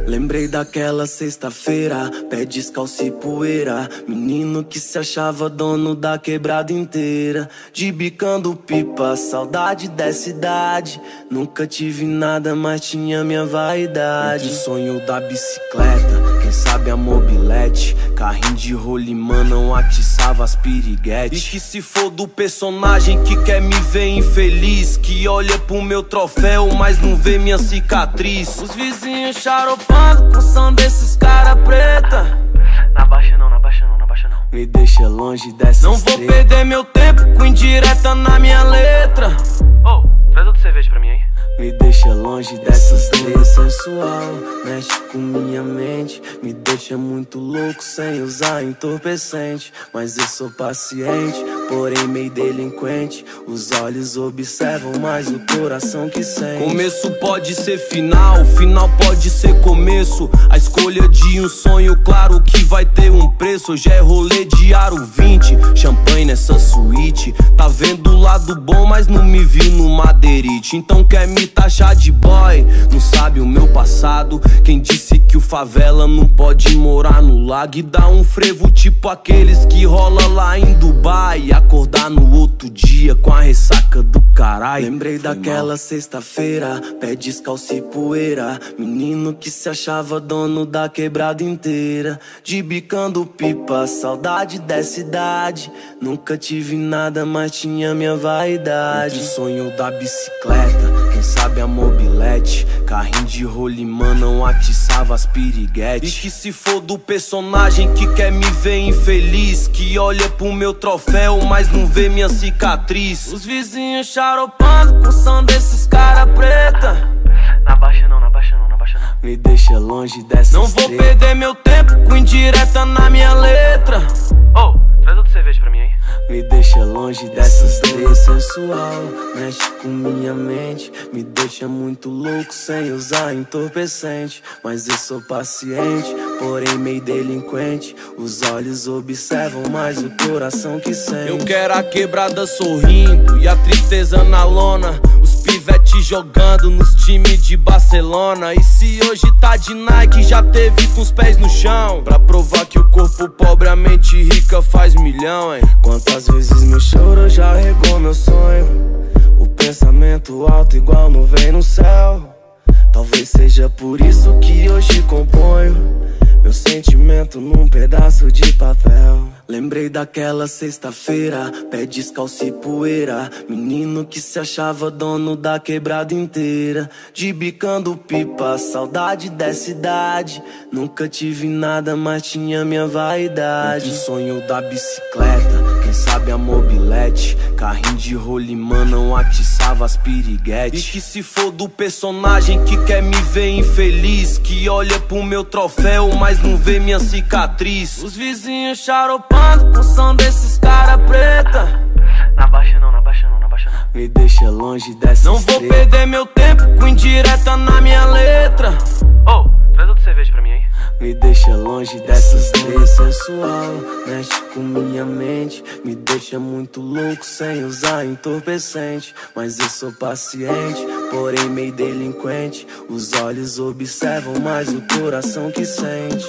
Lembrei daquela sexta-feira, pé descalço e poeira, menino que se achava dono da quebrada inteira, de bicando pipa, saudade dessa idade. Nunca tive nada, mas tinha minha vaidade. Entre o sonho da bicicleta, quem sabe a mobilete, carrinho de rolimã não atiçava as piriguetes. E que se for do personagem que quer me ver infeliz, que olha pro meu troféu, mas não vê minha cicatriz. Os vizinhos charopando com som desses cara preta. Na baixa não, na baixa não, na baixa não. Me deixa longe dessa Não vou perder meu tempo com indireta na minha letra. Traz outra cerveja pra mim aí. Me deixa longe dessas leis sensual, mexe com minha mente, me deixa muito louco sem usar entorpecente. Mas eu sou paciente, porém meio delinquente. Os olhos observam, mas o coração que sente. Começo pode ser final, final pode ser começo. A escolha de um sonho, claro que vai ter um preço. Hoje é rolê de aro 20, champanhe nessa suíte. Tá vendo o lado bom, mas não me vi no madeirite. Então quer me taxar de boy, não sabe o meu passado. Quem disse que o favela não pode morar no lago e dar um frevo tipo aqueles que rola lá em Dubai, e acordar no outro dia com a ressaca do caralho. Lembrei daquela sexta-feira, pé descalço e poeira, menino que se achava dono da quebrada inteira, de bicando pipa, saudade dessa idade. Nunca tive nada, mas tinha minha vaidade. Entre o sonho da bicicleta, quem sabe a mobilete, carrinho de rolimã não atiçava as piriguetes. E que se for do personagem que quer me ver infeliz, que olha pro meu troféu, mas não vê minha cicatriz. Os vizinhos charopando com som desses cara preta. Na baixa não, na baixa não, na baixa não. Me deixa longe dessas Não vou perder meu tempo com indireta na minha letra. Traz outra cerveja pra mim aí. Me deixa longe dessas leis sensual, mexe com minha mente, me deixa muito louco sem usar entorpecente. Mas eu sou paciente, porém meio delinquente. Os olhos observam, mas o coração que sente. Eu quero a quebrada sorrindo e a tristeza na lona, os pivete jogando nos times de Barcelona. E se hoje tá de Nike, já teve com os pés no chão, pra provar que o corpo pobre, a mente rica faz milhão, hein? Quantas vezes meu choro já regou meu sonho, o pensamento alto igual nuvem no céu. Talvez seja por isso que hoje componho meu sentimento num pedaço de papel. Lembrei daquela sexta-feira, pé descalço e poeira, menino que se achava dono da quebrada inteira, de bicando pipa, saudade dessa idade. Nunca tive nada, mas tinha minha vaidade. Entre o sonho da bicicleta, quem sabe a mobilete, carrinho de rolimã não atiçava as piriguetes. E que se for do personagem que quer me ver infeliz, que olha pro meu troféu, mas não vê minha cicatriz. Os vizinhos charopando com som desses cara preta. Na baixa não, na baixa não, na baixa não. Me deixa longe dessas Não vou perder meu tempo com indireta na minha letra. Traz outra cerveja pra mim aí. Me deixa longe dessas leis sensual, mexe com minha mente, me deixa muito louco sem usar entorpecente. Mas eu sou paciente, porém meio delinquente. Os olhos observam, mas o coração que sente.